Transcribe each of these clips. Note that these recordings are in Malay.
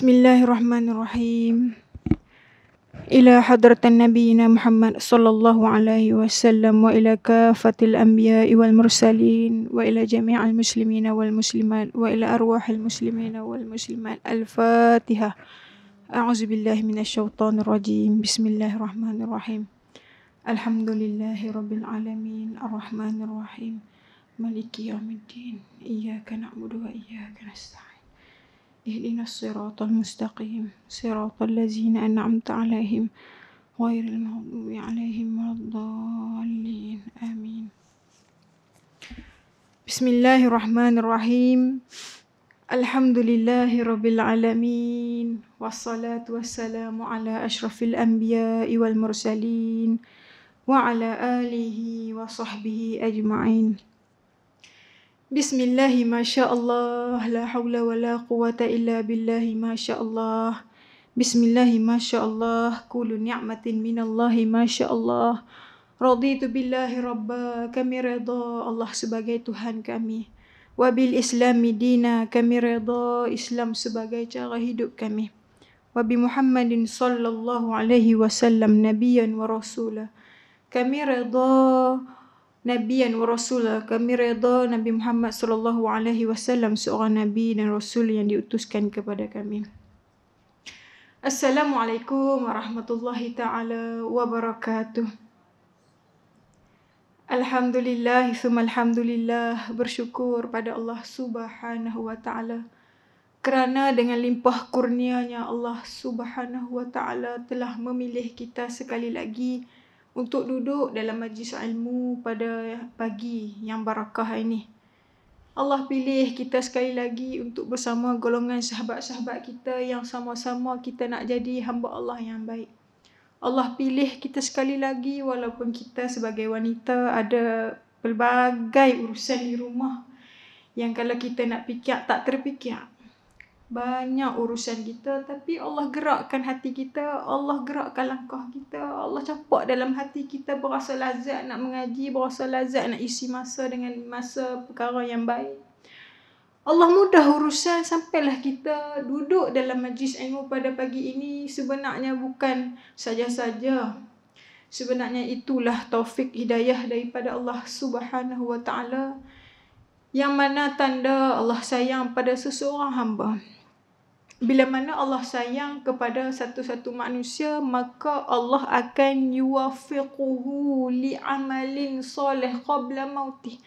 Bismillahirrahmanirrahim. Ila hadratan nabiyina Muhammad sallallahu alaihi wasallam wa ila kafatil anbiya'i wal mursalin wa ila jami'al muslimina wal muslimat wa ila arwahil muslimina wal muslimat. Al-Fatihah. A'udzubillahi minasyaitonir rajim. Bismillahirrahmanirrahim. Alhamdulillahi rabbil alamin arrahmanir rahim maliki yaumiddin iyyaka na'budu wa iyyaka nasta'in. Ihdinas siratal mustaqim siratal ladzina an'amta 'alaihim ghairil maghdubi 'alaihim waladdallin. Amin. Bismillahirrahmanirrahim. Alhamdulillahi rabbil alamin wassalatu wassalamu ala asyrafil anbiya'i wal mursalin wa ala alihi wa sahbihi ajma'in. Bismillahi masyaallah la haula wala quwata illa billahi masyaallah. Bismillahi masyaallah kullu ni'matin minallahi masyaallah. Raditu billahi rabba, kami redha Allah sebagai Tuhan kami. Wa bil islami dina, kami redha Islam sebagai cara hidup kami. Wa bi Muhammadin sallallahu alaihi wasallam nabiyyan wa rasulah, kami redha Nabiyan wa Rasulah, kami redha Nabi Muhammad sallallahu alaihi wasallam seorang Nabi dan Rasul yang diutuskan kepada kami. Assalamualaikum warahmatullahi ta'ala wabarakatuh. Alhamdulillah, thumma alhamdulillah, bersyukur pada Allah subhanahu wa ta'ala kerana dengan limpah kurnianya Allah subhanahu wa ta'ala telah memilih kita sekali lagi untuk duduk dalam majlis ilmu pada pagi yang barakah ini. Allah pilih kita sekali lagi untuk bersama golongan sahabat-sahabat kita yang sama-sama kita nak jadi hamba Allah yang baik. Allah pilih kita sekali lagi walaupun kita sebagai wanita ada pelbagai urusan di rumah yang kalau kita nak fikir tak terfikir. Banyak urusan kita, tapi Allah gerakkan hati kita, Allah gerakkan langkah kita, Allah campak dalam hati kita berasa lazat nak mengaji, berasa lazat nak isi masa dengan masa perkara yang baik. Allah mudah urusan sampailah kita duduk dalam majlis ilmu pada pagi ini. Sebenarnya bukan saja-saja. Sebenarnya itulah taufik hidayah daripada Allah Subhanahu wa ta'ala, yang mana tanda Allah sayang pada seseorang hamba. Bila mana Allah sayang kepada satu-satu manusia, maka Allah akan yuwafiquhu li'amalin soleh qabla mautih.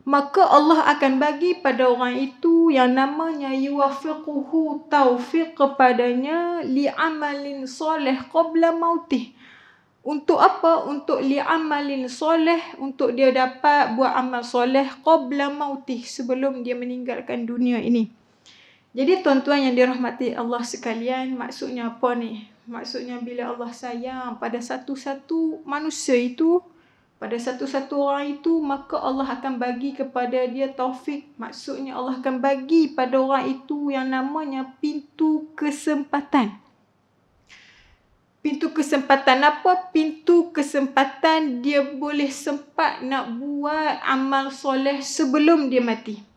Maka Allah akan bagi pada orang itu yang namanya yuwafiquhu, taufik kepadanya, li'amalin soleh qabla mautih. Untuk apa? Untuk li'amalin soleh, untuk dia dapat buat amal soleh qabla mautih, sebelum dia meninggalkan dunia ini. Jadi tuan-tuan yang dirahmati Allah sekalian, maksudnya apa ni? Maksudnya bila Allah sayang pada satu-satu manusia itu, pada satu-satu orang itu, maka Allah akan bagi kepada dia taufik. Maksudnya Allah akan bagi pada orang itu yang namanya pintu kesempatan. Pintu kesempatan apa? Pintu kesempatan dia boleh sempat nak buat amal soleh sebelum dia mati.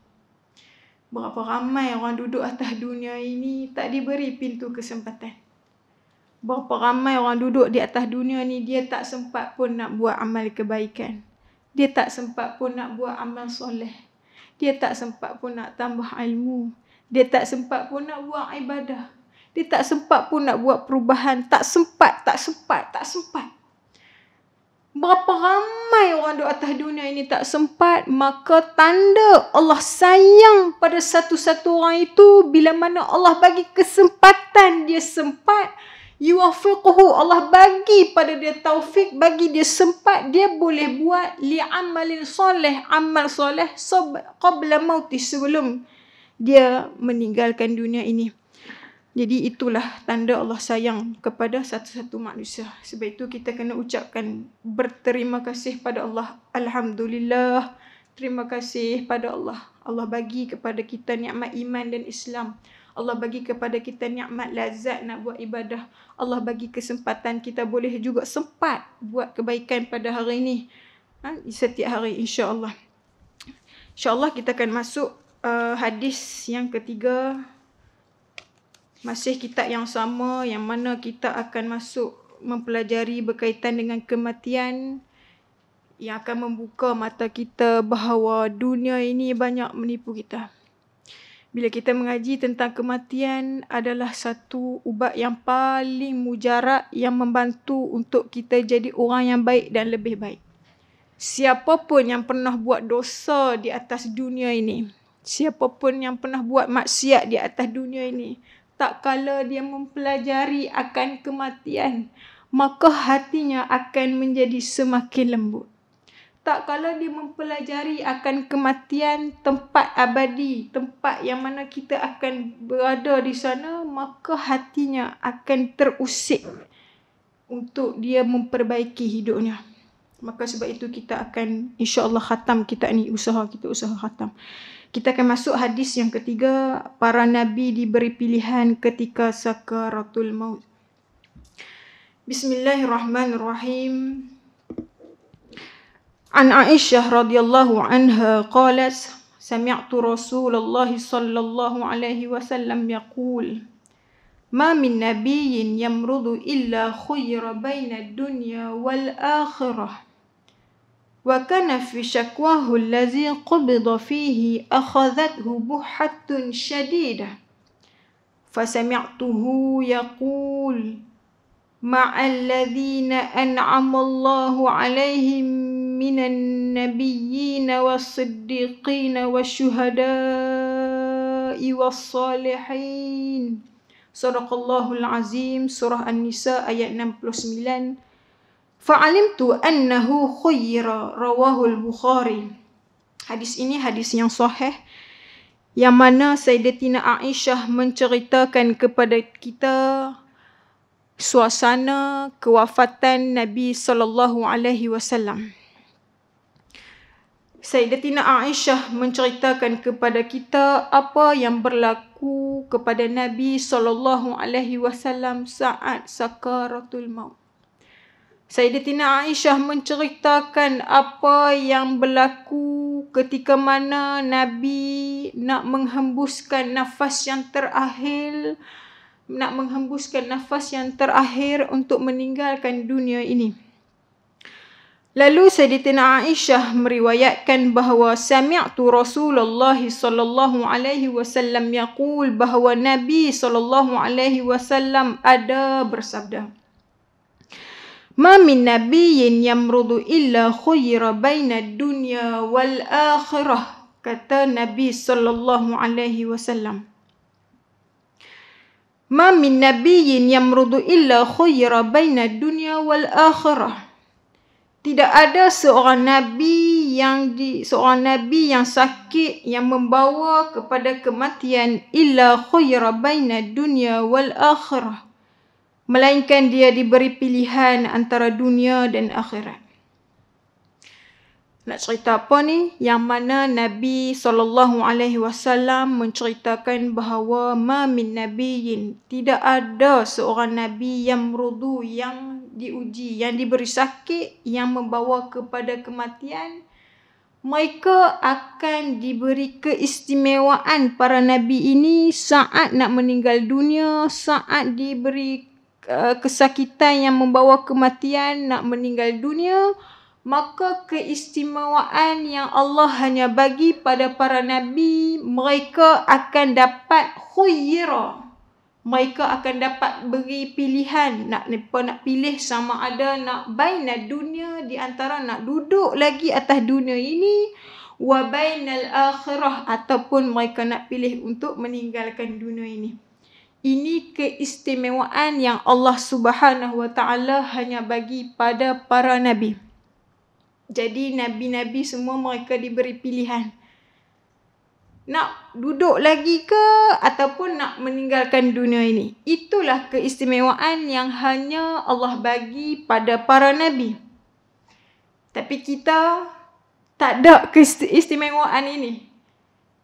Berapa ramai orang duduk atas dunia ini tak diberi pintu kesempatan. Berapa ramai orang duduk di atas dunia ni, dia tak sempat pun nak buat amal kebaikan. Dia tak sempat pun nak buat amal soleh. Dia tak sempat pun nak tambah ilmu. Dia tak sempat pun nak buat ibadah. Dia tak sempat pun nak buat perubahan. Tak sempat. Berapa ramai orang duduk atas dunia ini tak sempat, maka tanda Allah sayang pada satu-satu orang itu bila mana Allah bagi kesempatan dia sempat, yuwafiquhu, Allah bagi pada dia taufik, bagi dia sempat, dia boleh buat li'amalin soleh, amal soleh qabla mauti, sebelum dia meninggalkan dunia ini. Jadi itulah tanda Allah sayang kepada satu-satu manusia. Sebab itu kita kena ucapkan berterima kasih pada Allah. Alhamdulillah. Terima kasih pada Allah. Allah bagi kepada kita nikmat iman dan Islam. Allah bagi kepada kita nikmat lazat nak buat ibadah. Allah bagi kesempatan kita boleh juga sempat buat kebaikan pada hari ini. Setiap hari insya-Allah. Insya-Allah kita akan masuk hadis yang ketiga Masih kitab yang sama yang mana kita akan masuk mempelajari berkaitan dengan kematian, yang akan membuka mata kita bahawa dunia ini banyak menipu kita. Bila kita mengaji tentang kematian adalah satu ubat yang paling mujarab yang membantu untuk kita jadi orang yang baik dan lebih baik. Siapapun yang pernah buat dosa di atas dunia ini, siapapun yang pernah buat maksiat di atas dunia ini, tak kala dia mempelajari akan kematian, maka hatinya akan menjadi semakin lembut. Tak kala dia mempelajari akan kematian, tempat abadi, tempat yang mana kita akan berada di sana, maka hatinya akan terusik untuk dia memperbaiki hidupnya. Maka sebab itu kita akan insya-Allah khatam kitab ni, usaha khatam. Kita akan masuk hadis yang ketiga, para nabi diberi pilihan ketika sakaratul maut. Bismillahirrahmanirrahim. An Aisyah radhiyallahu anha qalat sami'tu Rasulullah sallallahu alaihi wasallam yaqul ma min nabiyyin yamrudu illa khuyira baina ad-dunya wal akhirah. وكان في شكواه الذي قبض فيه أخذته بحة شديدة فسمعته يقول مع الذين أنعم الله عليهم من النبيين والصديقين والشهداء والصالحين. صدق الله العظيم. Surah An-Nisa ayat 69. Fa'alimtu annahu khuyyira, rawahul Bukhari. Hadis ini hadis yang sahih, yang mana Sayyidatina Aisyah menceritakan kepada kita suasana kewafatan Nabi sallallahu alaihi wasallam. Sayyidatina Aisyah menceritakan kepada kita apa yang berlaku kepada Nabi sallallahu alaihi wasallam saat sakaratul maut. Sayyidatina Aisyah menceritakan apa yang berlaku ketika mana Nabi nak menghembuskan nafas yang terakhir, untuk meninggalkan dunia ini. Lalu Sayyidatina Aisyah meriwayatkan bahawa sami'tu Rasulullah sallallahu alaihi wasallam yaqul, bahawa Nabi sallallahu alaihi wasallam ada bersabda, Ma min nabiyyin yamrudu illa khuyira baina dunya wal akhirah. Kata Nabi sallallahu alaihi wasallam. Ma min nabiyyin yamrudu illa khuyira baina dunya wal akhirah. Tidak ada seorang nabi yang sakit yang membawa kepada kematian illa khuyira baina dunya wal akhirah, melainkan dia diberi pilihan antara dunia dan akhirat. Nak cerita apa ni? Yang mana Nabi SAW menceritakan bahawa ma min nabiyyin, tidak ada seorang nabi yang merudu, yang diuji, yang diberi sakit, yang membawa kepada kematian. Mereka akan diberi keistimewaan para nabi ini saat nak meninggal dunia, saat diberi kesakitan yang membawa kematian, nak meninggal dunia, maka keistimewaan yang Allah hanya bagi pada para nabi, mereka akan dapat khuyira. Mereka akan dapat beri pilihan, nak pilih sama ada nak baina dunia, di antara nak duduk lagi atas dunia ini, wa bainal akhirah, ataupun mereka nak pilih untuk meninggalkan dunia ini. Ini keistimewaan yang Allah Subhanahu wa taala hanya bagi pada para nabi. Jadi nabi-nabi semua mereka diberi pilihan. Nak duduk lagi ke ataupun nak meninggalkan dunia ini. Itulah keistimewaan yang hanya Allah bagi pada para nabi. Tapi kita tak ada keistimewaan ini.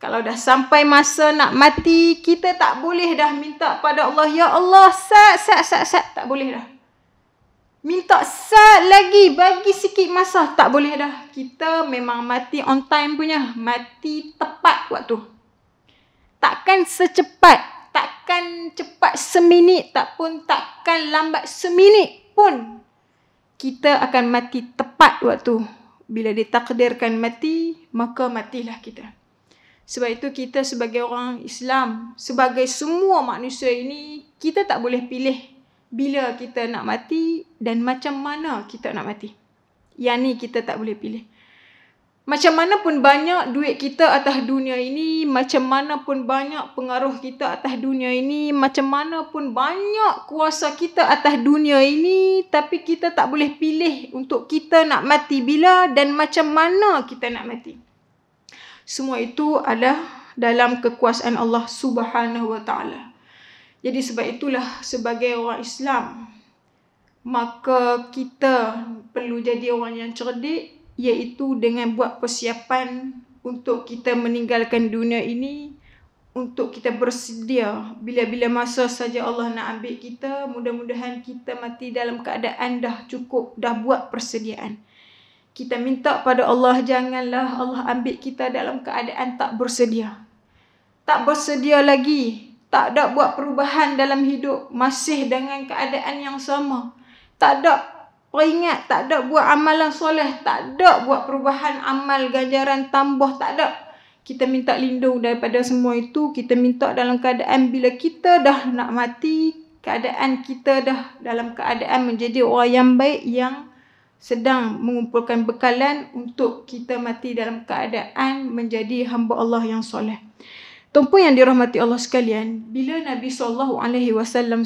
Kalau dah sampai masa nak mati, kita tak boleh dah minta pada Allah, ya Allah, sat. Tak boleh dah. Minta sat lagi, bagi sikit masa. Tak boleh dah. Kita memang mati on time punya. Mati tepat waktu. Takkan secepat takkan cepat seminit, takkan lambat seminit pun. Kita akan mati tepat waktu. Bila ditakdirkan mati, maka matilah kita. Sebab itu kita sebagai orang Islam, sebagai semua manusia ini, kita tak boleh pilih bila kita nak mati dan macam mana kita nak mati. Yang ni kita tak boleh pilih. Macam mana pun banyak duit kita atas dunia ini, macam mana pun banyak pengaruh kita atas dunia ini, macam mana pun banyak kuasa kita atas dunia ini, tapi kita tak boleh pilih untuk kita nak mati bila dan macam mana kita nak mati. Semua itu adalah dalam kekuasaan Allah Subhanahu Wa Taala. Jadi sebab itulah sebagai orang Islam, maka kita perlu jadi orang yang cerdik, iaitu dengan buat persiapan untuk kita meninggalkan dunia ini, untuk kita bersedia bila-bila masa saja Allah nak ambil kita, mudah-mudahan kita mati dalam keadaan dah cukup, dah buat persediaan. Kita minta pada Allah, janganlah Allah ambil kita dalam keadaan tak bersedia. Tak bersedia lagi, tak ada buat perubahan dalam hidup, masih dengan keadaan yang sama. Tak ada peringat, tak ada buat amalan soleh, tak ada buat perubahan amal, ganjaran tambah, tak ada. Kita minta lindung daripada semua itu. Kita minta dalam keadaan bila kita dah nak mati, keadaan kita dah dalam keadaan menjadi orang yang baik, yang sedang mengumpulkan bekalan untuk kita mati dalam keadaan menjadi hamba Allah yang soleh. Tuan-puan yang dirahmati Allah sekalian, bila Nabi SAW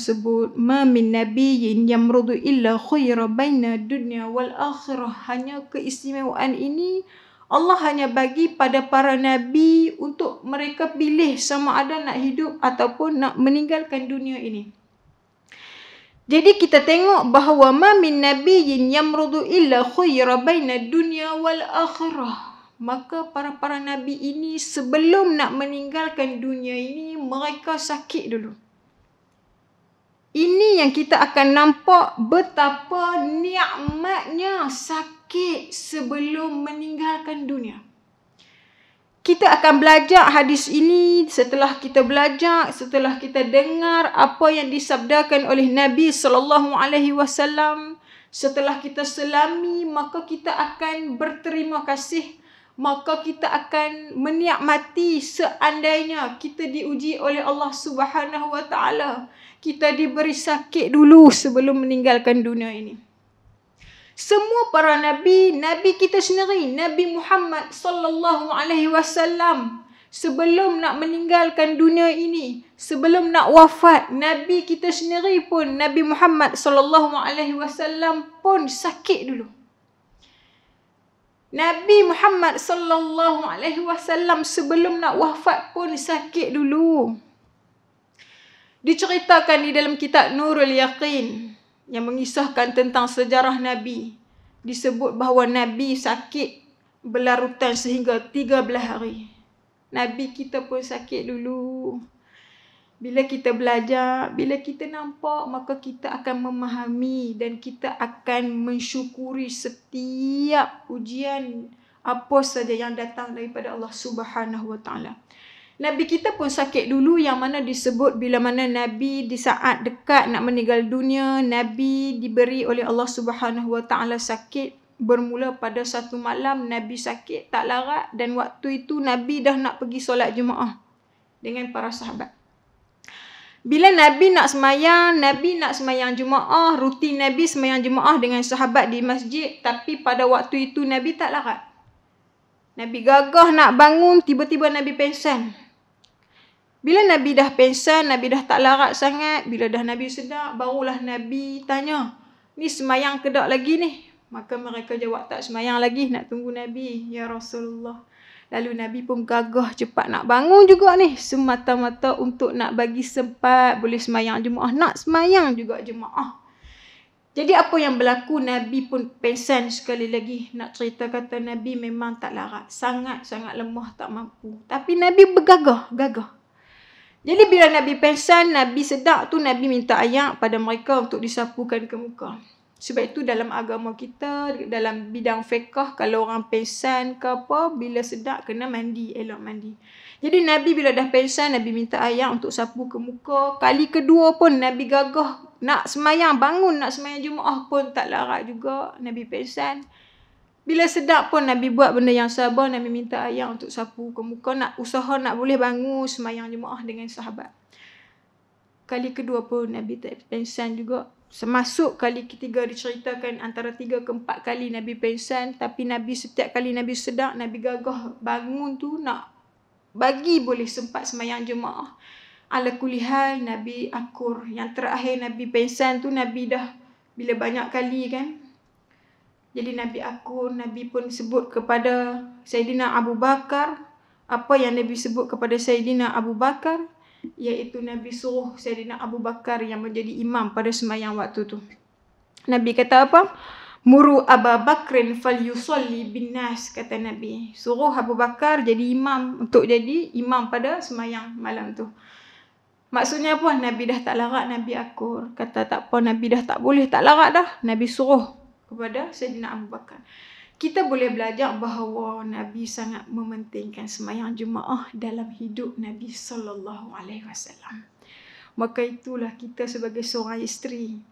sebut, "Ma min nabiyyin yamrudu illa khaira baina dunya wal akhirah." Hanya keistimewaan ini Allah hanya bagi pada para nabi untuk mereka pilih sama ada nak hidup ataupun nak meninggalkan dunia ini. Jadi kita tengok bahawa ma min nabiyyin yamrudu illa khaira baina dunya wal akhirah. Maka para nabi ini sebelum nak meninggalkan dunia ini, mereka sakit dulu. Ini yang kita akan nampak betapa nikmatnya sakit sebelum meninggalkan dunia. Kita akan belajar hadis ini. Setelah kita belajar, setelah kita dengar apa yang disabdakan oleh Nabi SAW, setelah kita selami, maka kita akan berterima kasih. Maka kita akan menikmati seandainya kita diuji oleh Allah Subhanahu Wa Taala. Kita diberi sakit dulu sebelum meninggalkan dunia ini. Semua para nabi, nabi kita sendiri, Nabi Muhammad sallallahu alaihi wasallam, sebelum nak meninggalkan dunia ini, sebelum nak wafat, nabi kita sendiri pun, Nabi Muhammad sallallahu alaihi wasallam pun sakit dulu. Nabi Muhammad sallallahu alaihi wasallam sebelum nak wafat pun sakit dulu. Diceritakan di dalam kitab Nurul Yaqin yang mengisahkan tentang sejarah Nabi. Disebut bahawa Nabi sakit berlarutan sehingga 13 hari. Nabi kita pun sakit dulu. Bila kita belajar, bila kita nampak, maka kita akan memahami dan kita akan mensyukuri setiap ujian apa saja yang datang daripada Allah Subhanahu Wa Taala. Nabi kita pun sakit dulu, yang mana disebut bila mana Nabi di saat dekat nak meninggal dunia, Nabi diberi oleh Allah Subhanahu Wa Taala sakit. Bermula pada satu malam Nabi sakit tak larat, dan waktu itu Nabi dah nak pergi solat Jumaat dengan para sahabat. Bila Nabi nak semayang Jumaat, rutin Nabi semayang Jumaat dengan sahabat di masjid, tapi pada waktu itu Nabi tak larat. Nabi gagah nak bangun, tiba-tiba Nabi pengsan. Bila Nabi dah pengsan, Nabi dah tak larat sangat, bila dah Nabi sedar, barulah Nabi tanya, "Ni semayang ke tak lagi ni?" Maka mereka jawab, "Tak semayang lagi, nak tunggu Nabi, ya Rasulullah." Lalu Nabi pun gagah cepat nak bangun juga ni, semata-mata untuk nak bagi sempat boleh semayang Jumaat, nak semayang juga Jumaat. Jadi apa yang berlaku, Nabi pun pengsan sekali lagi. Nak cerita kata Nabi memang tak larat, sangat-sangat lemah, tak mampu. Tapi Nabi bergagah. Jadi bila Nabi pengsan, Nabi sedar tu, Nabi minta ayat pada mereka untuk disapukan ke muka. Sebab itu dalam agama kita, dalam bidang fiqh, kalau orang pengsan ke apa, bila sedap kena mandi, elok mandi. Jadi Nabi bila dah pengsan, Nabi minta air untuk sapu ke muka. Kali kedua pun Nabi gagah nak semayang, bangun nak semayang Jumaat pun tak larat juga. Nabi pengsan. Bila sedap pun Nabi buat benda yang sabar, Nabi minta air untuk sapu ke muka, nak usaha nak boleh bangun semayang Jumaat dengan sahabat. Kali kedua pun Nabi tak pengsan juga. Semasuk kali ketiga diceritakan antara 3 ke 4 kali Nabi pengsan. Tapi Nabi setiap kali Nabi sedar, Nabi gagah bangun tu nak bagi boleh sempat semayang Jumaat. Ala kulihal Nabi akur. Yang terakhir Nabi pengsan tu Nabi dah bila banyak kali kan. Jadi Nabi akur, Nabi pun sebut kepada Sayyidina Abu Bakar. Apa yang Nabi sebut kepada Sayyidina Abu Bakar? Iaitu Nabi suruh Sayyidina Abu Bakar yang menjadi imam pada semayang waktu tu. Nabi kata apa? Muru Abu Bakrin falyusalli bin nas, kata Nabi. Suruh Abu Bakar jadi imam, untuk jadi imam pada semayang malam tu. Maksudnya apa? Nabi dah tak larat, Nabi akur. Kata tak apa, Nabi dah tak boleh, tak larat dah. Nabi suruh kepada Sayyidina Abu Bakar. Kita boleh belajar bahawa Nabi sangat mementingkan semayang Jumaat dalam hidup Nabi SAW. Maka itulah kita sebagai seorang isteri,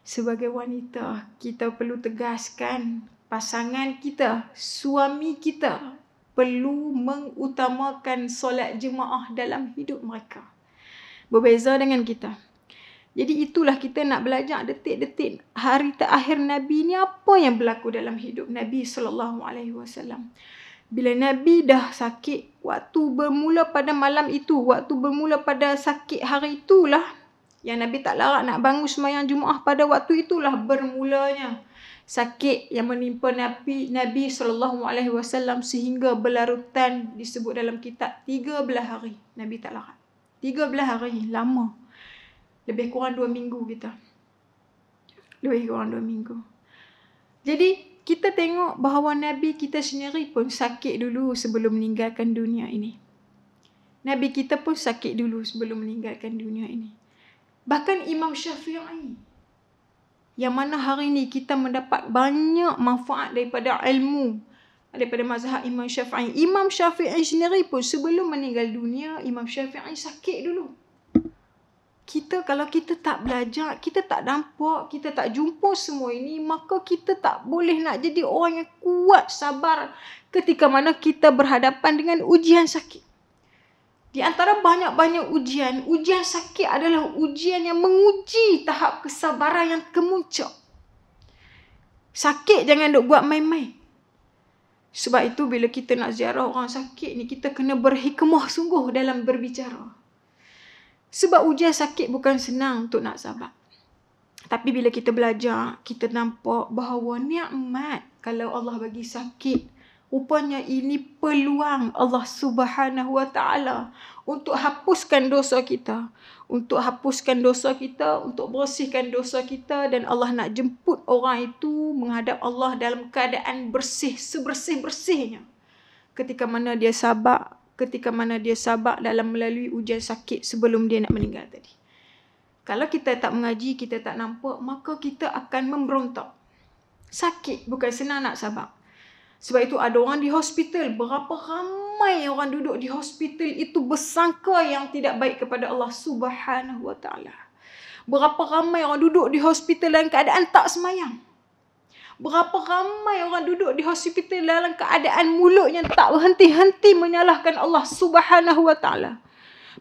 sebagai wanita, kita perlu tegaskan pasangan kita, suami kita perlu mengutamakan solat Jumaat dalam hidup mereka. Berbeza dengan kita. Jadi itulah kita nak belajar detik-detik hari terakhir Nabi ni apa yang berlaku dalam hidup Nabi SAW. Bila Nabi dah sakit, waktu bermula pada malam itu, waktu bermula pada sakit hari itulah, yang Nabi tak larat nak bangun semayang Jumaat pada waktu itulah bermulanya sakit yang menimpa Nabi SAW sehingga berlarutan, disebut dalam kitab 13 hari Nabi tak larat. 13 hari, lama. Lebih kurang 2 minggu kita. Lebih kurang 2 minggu. Jadi, kita tengok bahawa Nabi kita sendiri pun sakit dulu sebelum meninggalkan dunia ini. Nabi kita pun sakit dulu sebelum meninggalkan dunia ini. Bahkan Imam Syafi'i, yang mana hari ini kita mendapat banyak manfaat daripada ilmu, daripada mazhab Imam Syafi'i. Imam Syafi'i sendiri pun sebelum meninggal dunia, Imam Syafi'i sakit dulu. Kalau kita tak belajar, kita tak nampak, kita tak jumpa semua ini, maka kita tak boleh nak jadi orang yang kuat, sabar ketika mana kita berhadapan dengan ujian sakit. Di antara banyak-banyak ujian, ujian sakit adalah ujian yang menguji tahap kesabaran yang kemuncak. Sakit jangan duk buat main-main. Sebab itu bila kita nak ziarah orang sakit ni, kita kena berhikmah sungguh dalam berbicara. Sebab ujian sakit bukan senang untuk nak sabar. Tapi bila kita belajar, kita nampak bahawa nikmat kalau Allah bagi sakit, rupanya ini peluang Allah Subhanahu Wa Taala untuk hapuskan dosa kita. Untuk hapuskan dosa kita, untuk bersihkan dosa kita, dan Allah nak jemput orang itu menghadap Allah dalam keadaan bersih, sebersih-bersihnya. Ketika mana dia sabar, dalam melalui ujian sakit sebelum dia nak meninggal tadi. Kalau kita tak mengaji, kita tak nampak, maka kita akan memberontak. Sakit bukan senang nak sabar. Sebab itu ada orang di hospital, berapa ramai orang duduk di hospital itu bersangka yang tidak baik kepada Allah Subhanahu Wa Taala. Berapa ramai orang duduk di hospital dalam keadaan tak semayang. Berapa ramai orang duduk di hospital dalam keadaan mulutnya tak berhenti-henti menyalahkan Allah Subhanahu Wa Taala.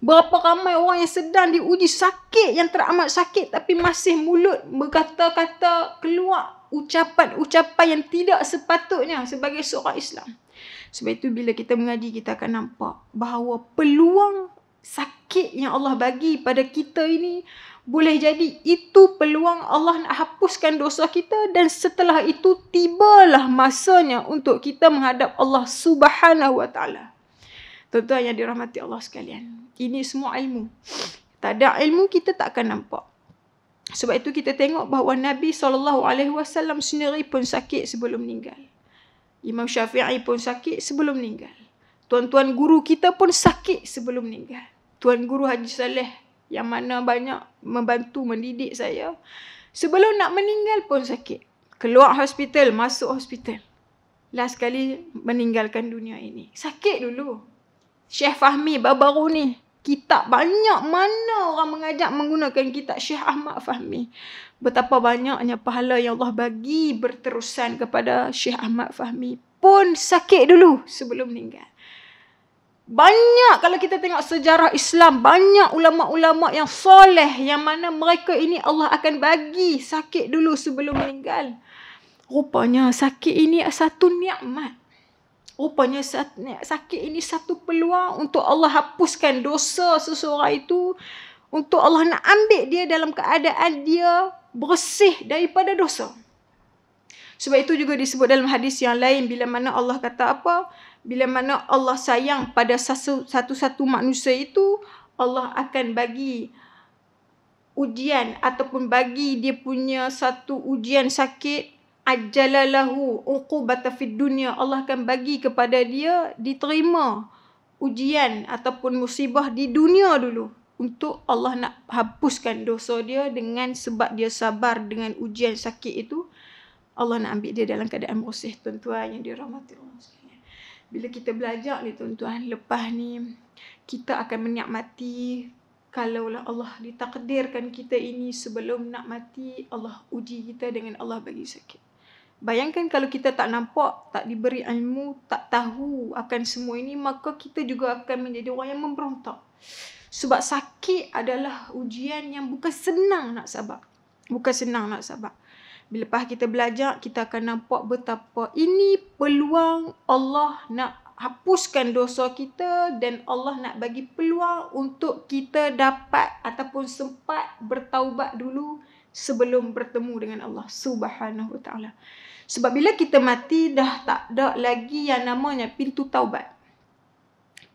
Berapa ramai orang yang sedang diuji sakit yang teramat sakit, tapi masih mulut berkata-kata, keluar ucapan-ucapan yang tidak sepatutnya sebagai seorang Islam. Sebab itu bila kita mengaji, kita akan nampak bahawa peluang sakit yang Allah bagi pada kita ini, boleh jadi itu peluang Allah nak hapuskan dosa kita, dan setelah itu tibalah masanya untuk kita menghadap Allah Subhanahu Wa Taala. Tuan-tuan yang dirahmati Allah sekalian, ini semua ilmu. Tak ada ilmu, kita tak akan nampak. Sebab itu kita tengok bahawa Nabi SAW sendiri pun sakit sebelum meninggal. Imam Syafi'i pun sakit sebelum meninggal. Tuan-tuan guru kita pun sakit sebelum meninggal. Tuan Guru Haji Saleh yang mana banyak membantu mendidik saya, Sebelum nak meninggal pun sakit. Keluar hospital, masuk hospital. Last kali meninggalkan dunia ini. Sakit dulu. Syekh Fahmi baru-baru ni. Kitab banyak mana orang mengajak menggunakan kitab Syekh Ahmad Fahmi. Betapa banyaknya pahala yang Allah bagi berterusan kepada Syekh Ahmad Fahmi. Pun sakit dulu sebelum meninggal. Banyak kalau kita tengok sejarah Islam, banyak ulama-ulama yang soleh yang mana mereka ini Allah akan bagi sakit dulu sebelum meninggal. Rupanya sakit ini satu nikmat. Rupanya sakit ini satu peluang untuk Allah hapuskan dosa seseorang itu. Untuk Allah nak ambil dia dalam keadaan dia bersih daripada dosa. Sebab itu juga disebut dalam hadis yang lain, bila mana Allah kata apa? Bila mana Allah sayang pada satu-satu manusia itu, Allah akan bagi ujian ataupun bagi dia punya satu ujian sakit. Ajalalahu uqubata fid dunya. Allah akan bagi kepada dia diterima ujian ataupun musibah di dunia dulu. Untuk Allah nak hapuskan dosa dia dengan sebab dia sabar dengan ujian sakit itu. Allah nak ambil dia dalam keadaan bersih, tuan-tuan yang dirahmati Allah sekalian. Bila kita belajar ni tuan-tuan, lepas ni kita akan menikmati kalaulah Allah ditakdirkan kita ini sebelum nak mati, Allah uji kita dengan Allah bagi sakit. Bayangkan kalau kita tak nampak, tak diberi ilmu, tak tahu akan semua ini, maka kita juga akan menjadi orang yang memberontak. Sebab sakit adalah ujian yang bukan senang nak sabar. Bukan senang nak sabar. Bila lepas kita belajar, kita akan nampak betapa ini peluang Allah nak hapuskan dosa kita dan Allah nak bagi peluang untuk kita dapat ataupun sempat bertaubat dulu sebelum bertemu dengan Allah Subhanahu Wa Taala. Sebab bila kita mati dah tak ada lagi yang namanya pintu taubat.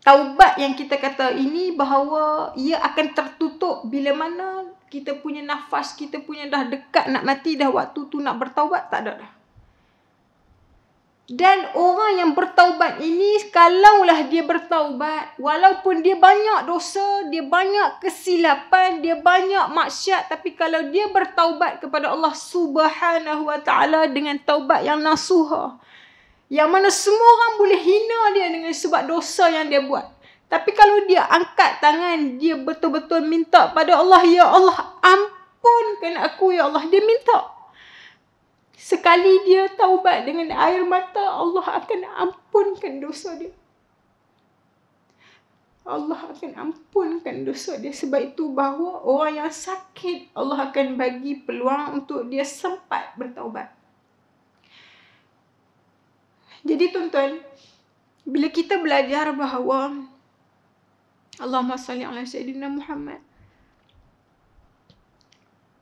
Taubat yang kita kata ini bahawa ia akan tertutup bila mana kita punya nafas, kita punya dah dekat nak mati, dah waktu tu nak bertaubat, tak ada dah. Dan orang yang bertaubat ini, kalaulah dia bertaubat, walaupun dia banyak dosa, dia banyak kesilapan, dia banyak maksiat, tapi kalau dia bertaubat kepada Allah Subhanahu Wa Taala dengan taubat yang nasuha, yang mana semua orang boleh hina dia dengan sebab dosa yang dia buat. Tapi kalau dia angkat tangan, dia betul-betul minta pada Allah, ya Allah, ampunkan aku, ya Allah. Dia minta. Sekali dia taubat dengan air mata, Allah akan ampunkan dosa dia. Allah akan ampunkan dosa dia. Sebab itu bahawa orang yang sakit, Allah akan bagi peluang untuk dia sempat bertaubat. Jadi tuan-tuan, bila kita belajar bahawa Allahumma salli ala Sayyidina Muhammad,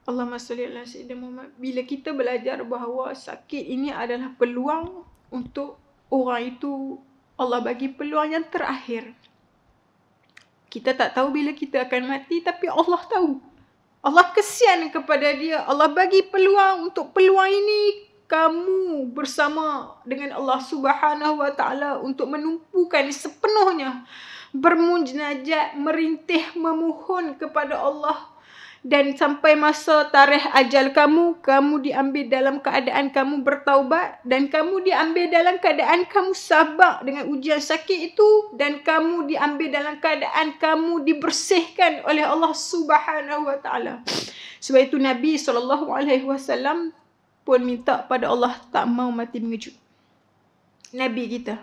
Allahumma salli ala Sayyidina Muhammad, bila kita belajar bahawa sakit ini adalah peluang untuk orang itu, Allah bagi peluang yang terakhir. Kita tak tahu bila kita akan mati, tapi Allah tahu. Allah kesian kepada dia. Allah bagi peluang, untuk peluang ini kamu bersama dengan Allah Subhanahu Wa Taala untuk menumpukan sepenuhnya, bermunajat, merintih, memohon kepada Allah. Dan sampai masa tarikh ajal kamu, kamu diambil dalam keadaan kamu bertaubat, dan kamu diambil dalam keadaan kamu sabar dengan ujian sakit itu, dan kamu diambil dalam keadaan kamu dibersihkan oleh Allah Subhanahu Wa Taala. Sebab itu Nabi SAW pun minta pada Allah tak mau mati mengejut. Nabi kita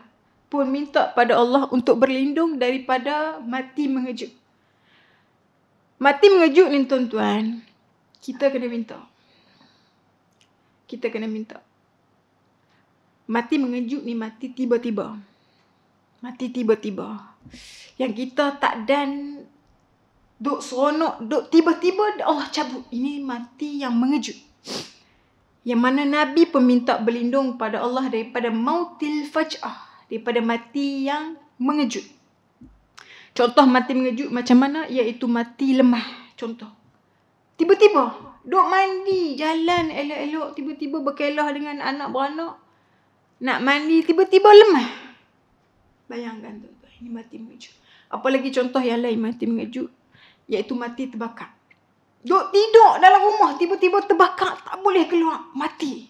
pun minta pada Allah untuk berlindung daripada mati mengejut. Mati mengejut ni tuan-tuan, kita kena minta. Kita kena minta. Mati mengejut ni mati tiba-tiba. Mati tiba-tiba. Yang kita tak dan duk seronok, duk tiba-tiba Allah cabut. Ini mati yang mengejut. Yang mana Nabi pun minta berlindung pada Allah daripada mautil faj'ah, daripada mati yang mengejut. Contoh mati mengejut macam mana? Iaitu mati lemah. Contoh. Tiba-tiba duk mandi, jalan elok-elok, tiba-tiba berkelah dengan anak beranak. Nak mandi, tiba-tiba lemah. Bayangkan tuan-tuan, ini mati mengejut. Apalagi contoh yang lain mati mengejut, iaitu mati terbakar. Duk tidur dalam rumah, tiba-tiba terbakar, tak boleh keluar, mati.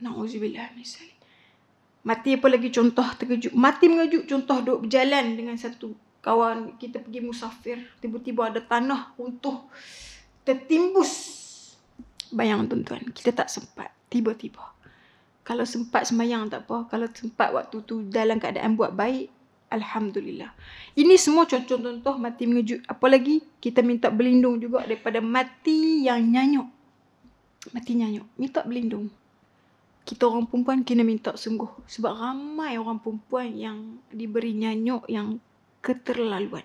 Na'udzubillah misal. Mati apa lagi contoh terkejut. Mati mengejut, contoh duk berjalan dengan satu kawan, kita pergi musafir, tiba-tiba ada tanah runtuh, tertimbus. Bayang tuan-tuan, kita tak sempat, tiba-tiba. Kalau sempat sembahyang tak apa, kalau sempat waktu tu dalam keadaan buat baik, alhamdulillah. Ini semua contoh-contoh mati mengejut. Apalagi kita minta berlindung juga daripada mati yang nyanyuk. Mati nyanyuk, minta berlindung. Kita orang perempuan kena minta sungguh. Sebab ramai orang perempuan yang diberi nyanyuk yang keterlaluan.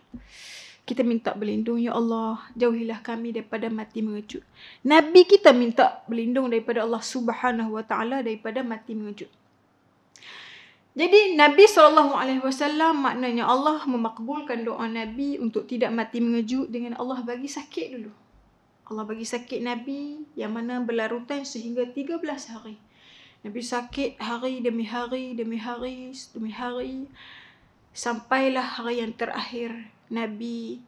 Kita minta berlindung, ya Allah, jauhilah kami daripada mati mengejut. Nabi kita minta berlindung daripada Allah Subhanahu Wa Taala daripada mati mengejut. Jadi Nabi SAW maknanya Allah memakbulkan doa Nabi untuk tidak mati mengejut dengan Allah bagi sakit dulu. Allah bagi sakit Nabi yang mana berlarutan sehingga 13 hari. Nabi sakit hari demi hari, demi hari, demi hari. Sampailah hari yang terakhir. Nabi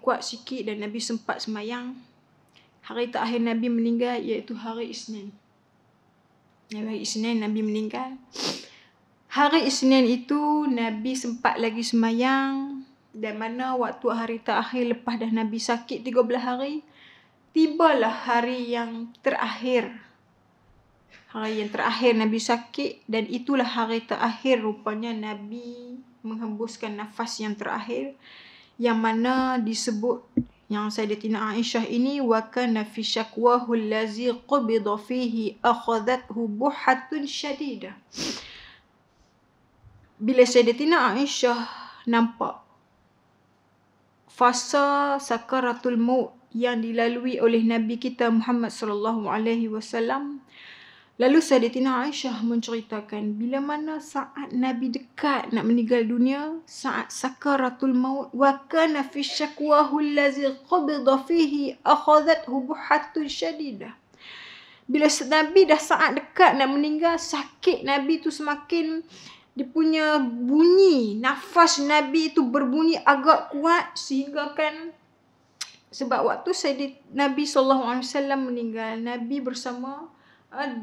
kuat sikit dan Nabi sempat semayang. Hari terakhir Nabi meninggal iaitu hari Isnin. Hari Isnin Nabi meninggal. Hari Isnin itu Nabi sempat lagi semayang. Dan mana waktu hari terakhir lepas dah Nabi sakit 13 hari, tibalah hari yang terakhir. Hari yang terakhir Nabi sakit dan itulah hari terakhir rupanya Nabi menghembuskan nafas yang terakhir. Yang mana disebut yang Sayyidatina Aisyah ini wa kana fi syakwahu allazi qubida fihi akhadathu buhatun syadidah. Bila Sayyidatina Aisyah nampak fasa sakaratul maut yang dilalui oleh Nabi kita Muhammad sallallahu alaihi wasallam, lalu Sayyidatina Aisyah menceritakan bila mana saat Nabi dekat nak meninggal dunia, saat sakaratul maut, wa kana fi syakwahu allazi qabida fihi akhadathu buhatun syadidah. Bila Nabi dah saat dekat nak meninggal, sakit Nabi tu semakin, dia punya bunyi, nafas Nabi itu berbunyi agak kuat sehingga kan, sebab waktu Nabi SAW meninggal, Nabi bersama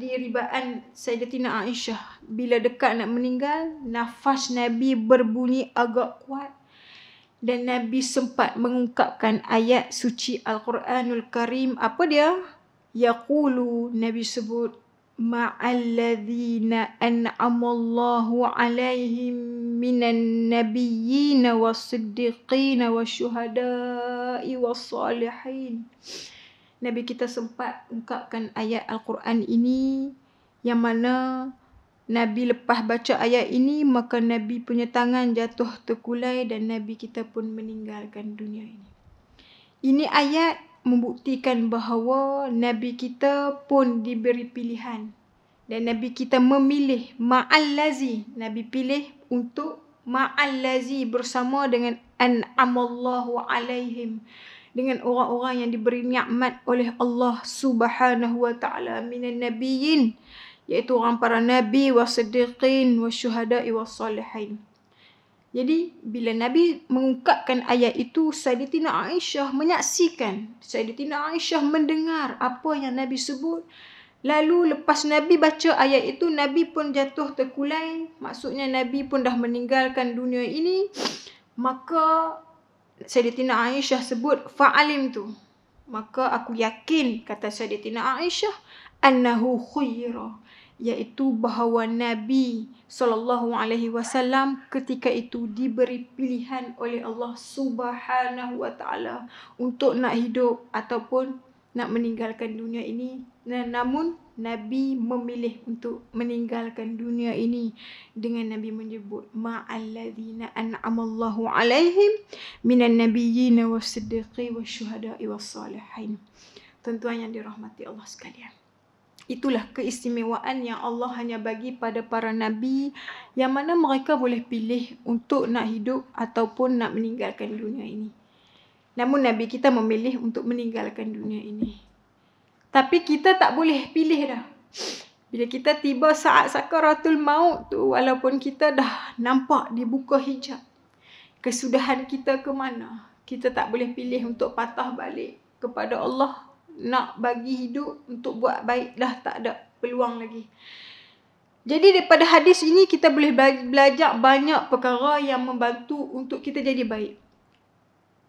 di ribaan Sayyidatina Aisyah. Bila dekat nak meninggal, nafas Nabi berbunyi agak kuat. Dan Nabi sempat mengungkapkan ayat suci Al-Quranul Karim. Apa dia? Yaqulu, Nabi sebut, ma'alladzina an'amallahu alaihim minan nabiyyina was-siddiqina wasyuhada'i was-salihin. Nabi kita sempat ungkapkan ayat Al-Quran ini yang mana Nabi lepas baca ayat ini maka Nabi punya tangan jatuh terkulai dan Nabi kita pun meninggalkan dunia ini. Ini ayat membuktikan bahawa Nabi kita pun diberi pilihan dan Nabi kita memilih ma'allazi. Nabi pilih untuk ma'allazi bersama dengan an'amallahu alaihim, dengan orang-orang yang diberi nikmat oleh Allah Subhanahu wa taala minan nabiyyin, iaitu orang para nabi wasiddiqin wasyuhada'i wassalihin. Jadi bila Nabi mengungkapkan ayat itu, Sayyidatina Aisyah menyaksikan, Sayyidatina Aisyah mendengar apa yang Nabi sebut. Lalu lepas Nabi baca ayat itu, Nabi pun jatuh terkulai, maksudnya Nabi pun dah meninggalkan dunia ini. Maka Sayyidatina Aisyah sebut fa'alim tu, maka aku yakin, kata Sayyidatina Aisyah, annahu khuyyira, iaitu bahawa Nabi SAW ketika itu diberi pilihan oleh Allah Subhanahu wa taala untuk nak hidup ataupun nak meninggalkan dunia ini. Namun Nabi memilih untuk meninggalkan dunia ini dengan Nabi menyebut ma'alladzina an'amallahu alaihim minan nabiyyin was-siddiqin wasyuhada'i was-salihin. Tuan-tuan yang dirahmati Allah sekalian, itulah keistimewaan yang Allah hanya bagi pada para nabi yang mana mereka boleh pilih untuk nak hidup ataupun nak meninggalkan dunia ini. Namun Nabi kita memilih untuk meninggalkan dunia ini. Tapi kita tak boleh pilih dah. Bila kita tiba saat sakaratul maut tu, walaupun kita dah nampak dibuka hijab, kesudahan kita ke mana, Kita tak boleh pilih untuk patah balik kepada Allah. Nak bagi hidup untuk buat baik dah tak ada peluang lagi. Jadi daripada hadis ini kita boleh belajar banyak perkara yang membantu untuk kita jadi baik.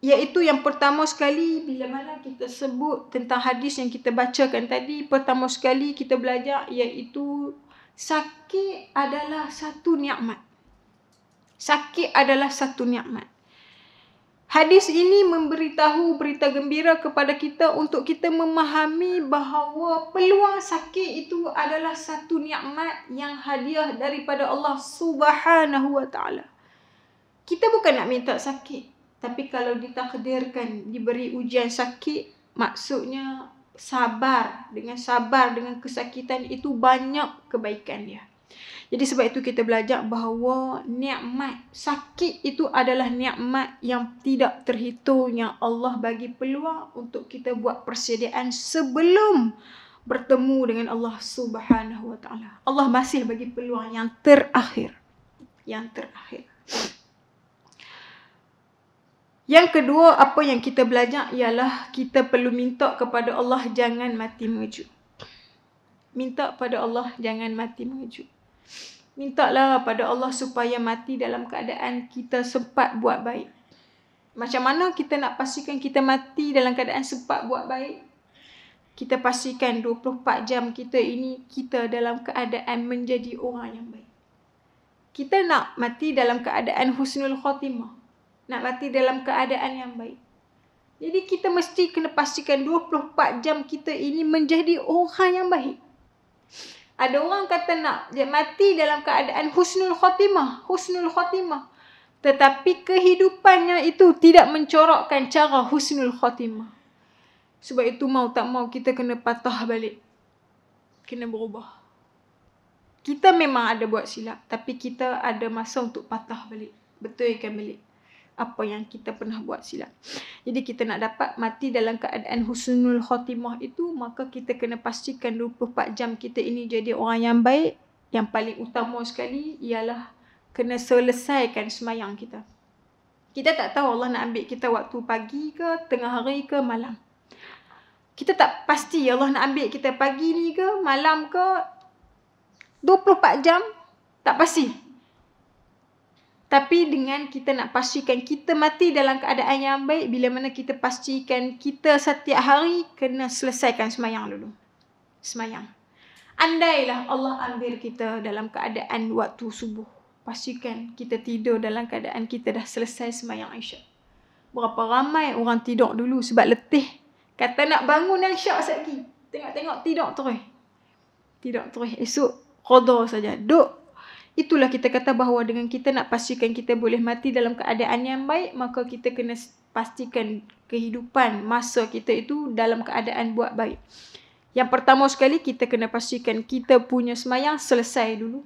Iaitu yang pertama sekali, bila mana kita sebut tentang hadis yang kita bacakan tadi, pertama sekali kita belajar iaitu sakit adalah satu nikmat. Sakit adalah satu nikmat. Hadis ini memberitahu berita gembira kepada kita untuk kita memahami bahawa peluang sakit itu adalah satu nikmat yang hadiah daripada Allah Subhanahu wa taala. Kita bukan nak minta sakit, tapi kalau ditakdirkan diberi ujian sakit, maksudnya sabar dengan kesakitan itu banyak kebaikan dia. Jadi sebab itu kita belajar bahawa nikmat sakit itu adalah nikmat yang tidak terhitung yang Allah bagi peluang untuk kita buat persediaan sebelum bertemu dengan Allah Subhanahu wa taala. Allah masih bagi peluang yang terakhir. Yang kedua, apa yang kita belajar ialah kita perlu minta kepada Allah jangan mati mengejut. Minta pada Allah jangan mati mengejut. Mintalah pada Allah supaya mati dalam keadaan kita sempat buat baik. Macam mana kita nak pastikan kita mati dalam keadaan sempat buat baik? Kita pastikan 24 jam kita ini kita dalam keadaan menjadi orang yang baik. Kita nak mati dalam keadaan husnul khatimah. Nak mati dalam keadaan yang baik. Jadi kita mesti kena pastikan 24 jam kita ini menjadi orang yang baik. Ada orang kata nak mati dalam keadaan husnul khatimah. Tetapi kehidupannya itu tidak mencorakkan cara husnul khatimah. Sebab itu mau tak mau kita kena patah balik. Kena berubah. Kita memang ada buat silap, tapi kita ada masa untuk patah balik. Betulkan balik apa yang kita pernah buat silap. Jadi kita nak dapat mati dalam keadaan husnul khatimah itu, maka kita kena pastikan 24 jam kita ini jadi orang yang baik. Yang paling utama sekali ialah kena selesaikan semayang kita. Kita tak tahu Allah nak ambil kita waktu pagi ke, tengah hari ke, malam. Kita tak pasti Allah nak ambil kita pagi ni ke, malam ke, 24 jam, tak pasti. Tapi dengan kita nak pastikan kita mati dalam keadaan yang baik, bila mana kita pastikan kita setiap hari kena selesaikan semayang dulu. Semayang. Andailah Allah ambil kita dalam keadaan waktu subuh. Pastikan kita tidur dalam keadaan kita dah selesai semayang Isyak. Berapa ramai orang tidur dulu sebab letih. Kata nak bangun dan syak sekali. Tengok-tengok tidur terus. Tidur terus. Esok qada saja. Duk. Itulah kita kata bahawa dengan kita nak pastikan kita boleh mati dalam keadaan yang baik, maka kita kena pastikan kehidupan masa kita itu dalam keadaan buat baik. Yang pertama sekali kita kena pastikan kita punya semayang selesai dulu.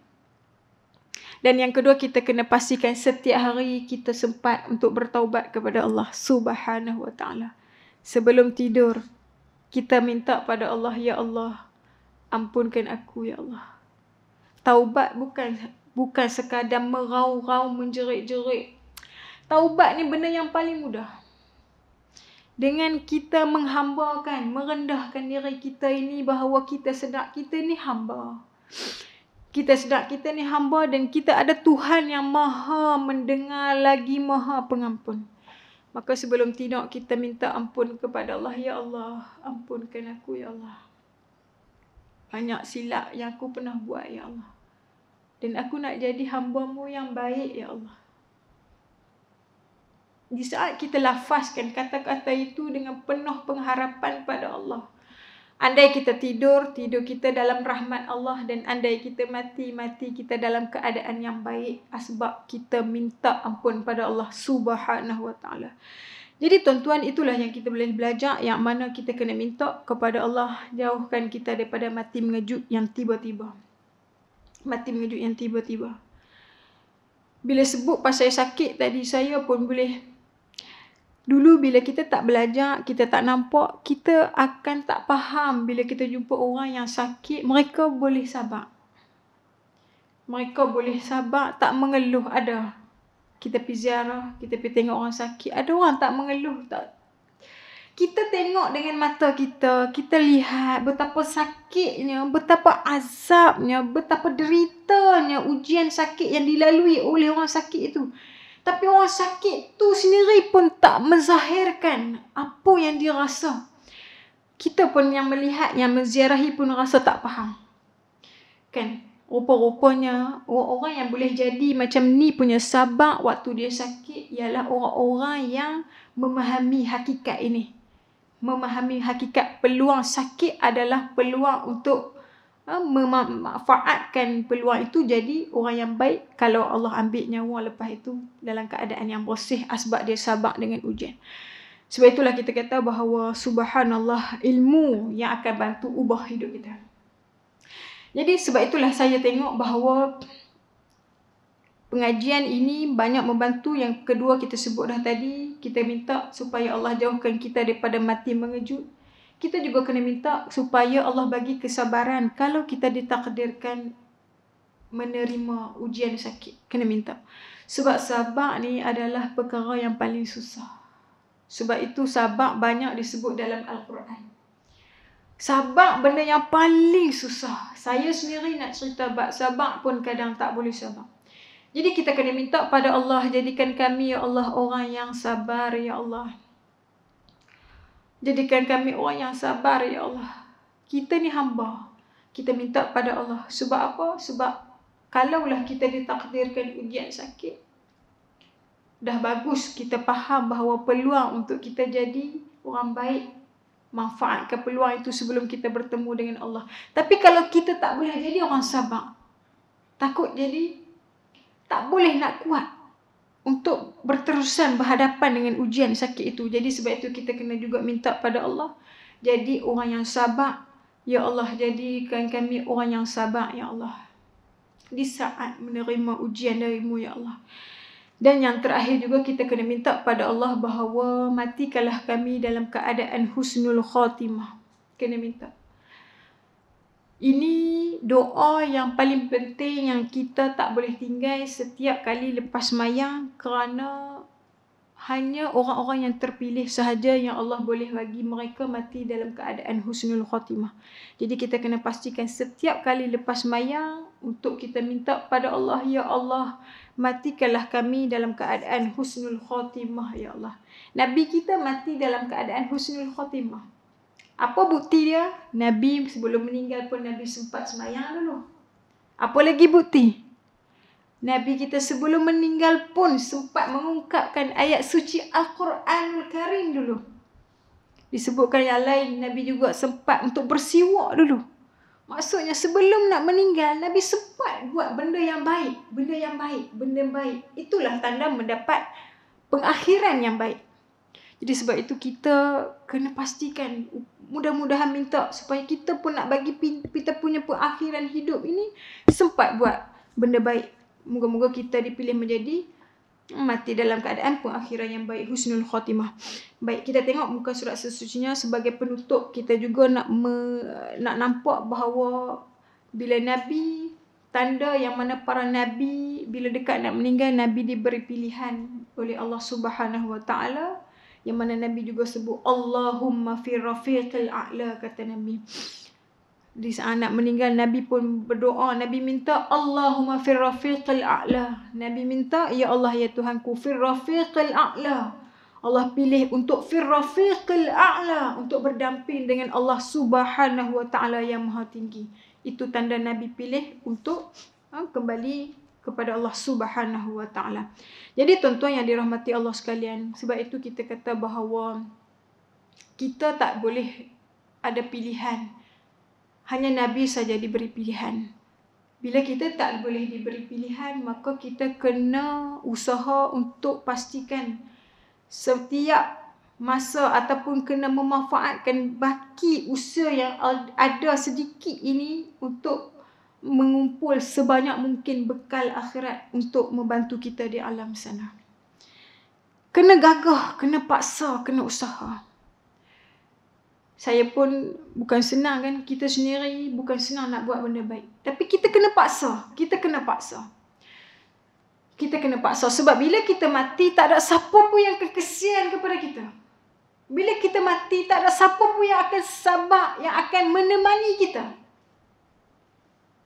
Dan yang kedua kita kena pastikan setiap hari kita sempat untuk bertaubat kepada Allah Subhanahu wa taala. Sebelum tidur kita minta pada Allah, ya Allah, ampunkan aku ya Allah. Taubat bukan sekadar merau-rau, menjerit-jerit. Taubat ni benda yang paling mudah. Dengan kita menghambakan, merendahkan diri kita ini bahawa kita sedar kita ni hamba. Kita sedar kita ni hamba dan kita ada Tuhan yang maha mendengar lagi maha pengampun. Maka sebelum tidur kita minta ampun kepada Allah. Ya Allah, ampunkan aku ya Allah. Banyak silap yang aku pernah buat ya Allah. Dan aku nak jadi hamba-Mu yang baik, ya Allah. Di saat kita lafazkan kata-kata itu dengan penuh pengharapan pada Allah. Andai kita tidur kita dalam rahmat Allah. Dan andai kita mati kita dalam keadaan yang baik. Sebab kita minta ampun pada Allah Subhanahu wa taala. Jadi tuan-tuan, itulah yang kita boleh belajar. Yang mana kita kena minta kepada Allah. Jauhkan kita daripada mati mengejut yang tiba-tiba. Mati mengejut yang tiba-tiba. Bila sebut pasal sakit tadi, saya pun boleh. Dulu bila kita tak belajar, kita tak nampak, kita akan tak faham bila kita jumpa orang yang sakit, mereka boleh sabar. Mereka boleh sabar, tak mengeluh ada. kita pergi ziarah, kita pergi tengok orang sakit. Ada orang tak mengeluh, tak. Kita tengok dengan mata kita, kita lihat betapa sakitnya, betapa azabnya, betapa deritanya ujian sakit yang dilalui oleh orang sakit itu. Tapi orang sakit tu sendiri pun tak menzahirkan apa yang dia rasa. Kita pun yang melihat, yang menziarahi pun rasa tak faham. Kan? Rupa-rupanya orang-orang yang boleh jadi macam ni punya sabak waktu dia sakit ialah orang-orang yang memahami hakikat ini. Memahami hakikat peluang sakit adalah peluang untuk memanfaatkan peluang itu jadi orang yang baik kalau Allah ambil nyawa lepas itu dalam keadaan yang bersih asbab dia sabar dengan ujian. Sebab itulah kita kata bahawa subhanallah, ilmu yang akan bantu ubah hidup kita. Jadi sebab itulah saya tengok bahawa pengajian ini banyak membantu. Yang kedua kita sebut dah tadi, kita minta supaya Allah jauhkan kita daripada mati mengejut. Kita juga kena minta supaya Allah bagi kesabaran kalau kita ditakdirkan menerima ujian sakit. Kena minta. Sebab sabar ni adalah perkara yang paling susah. Sebab itu sabar banyak disebut dalam Al-Quran. Sabar benda yang paling susah. Saya sendiri nak cerita bab sabar pun kadang tak boleh sabar. Jadi kita kena minta pada Allah, jadikan kami ya Allah orang yang sabar ya Allah. Jadikan kami orang yang sabar ya Allah. Kita ni hamba. Kita minta pada Allah. Sebab apa? Sebab kalaulah kita ditakdirkan ujian sakit, dah bagus kita faham bahawa peluang untuk kita jadi orang baik, manfaatkan peluang itu sebelum kita bertemu dengan Allah. Tapi kalau kita tak boleh jadi orang sabar, takut jadi tak boleh nak kuat untuk berterusan berhadapan dengan ujian sakit itu. Jadi sebab itu kita kena juga minta pada Allah, jadi orang yang sabar. Ya Allah, jadikan kami orang yang sabar ya Allah di saat menerima ujian darimu ya Allah. Dan yang terakhir juga kita kena minta pada Allah bahawa matikanlah kami dalam keadaan husnul khatimah. Kena minta. Ini doa yang paling penting yang kita tak boleh tinggal setiap kali lepas sembahyang, kerana hanya orang-orang yang terpilih sahaja yang Allah boleh bagi mereka mati dalam keadaan husnul khatimah. Jadi kita kena pastikan setiap kali lepas sembahyang untuk kita minta pada Allah, ya Allah, matikanlah kami dalam keadaan husnul khatimah ya Allah. Nabi kita mati dalam keadaan husnul khatimah. Apa bukti dia? Nabi sebelum meninggal pun Nabi sempat sembahyang dulu. Apa lagi bukti? Nabi kita sebelum meninggal pun sempat mengungkapkan ayat suci Al-Quranul Karim dulu. Disebutkan yang lain, Nabi juga sempat untuk bersiwak dulu. Maksudnya sebelum nak meninggal, Nabi sempat buat benda yang baik. Benda yang baik, benda yang baik. Itulah tanda mendapat pengakhiran yang baik. Jadi sebab itu kita kena pastikan, mudah-mudahan minta supaya kita pun nak bagi kita punya pengakhiran hidup ini sempat buat benda baik. Moga-moga kita dipilih menjadi mati dalam keadaan pengakhiran yang baik, husnul khatimah. Baik, kita tengok muka surat sesucinya sebagai penutup. Kita juga nak nampak bahawa bila Nabi, tanda yang mana para Nabi bila dekat nak meninggal, Nabi diberi pilihan oleh Allah Subhanahu Wa Taala, yang mana Nabi juga sebut Allahumma fi rafiqil a'la, kata Nabi. Di saat nak meninggal, Nabi pun berdoa. Nabi minta Allahumma fi rafiqil a'la. Nabi minta, ya Allah ya Tuhanku, fi rafiqil a'la. Allah pilih untuk fi rafiqil a'la, untuk berdamping dengan Allah Subhanahu Wa Taala yang Maha Tinggi. Itu tanda Nabi pilih untuk kembali kepada Allah Subhanahu Wa Taala. Jadi tuan-tuan yang dirahmati Allah sekalian, sebab itu kita kata bahawa kita tak boleh ada pilihan. Hanya Nabi saja diberi pilihan. Bila kita tak boleh diberi pilihan, maka kita kena usaha untuk pastikan setiap masa ataupun kena memanfaatkan baki usaha yang ada sedikit ini untuk mengumpul sebanyak mungkin bekal akhirat untuk membantu kita di alam sana. Kena gagah, kena paksa, kena usaha. Saya pun bukan senang kan, kita sendiri bukan senang nak buat benda baik. Tapi kita kena paksa, kita kena paksa. Kita kena paksa. Sebab bila kita mati, tak ada siapa pun yang akan kesian kepada kita. Bila kita mati, tak ada siapa pun yang akan sabar, yang akan menemani kita.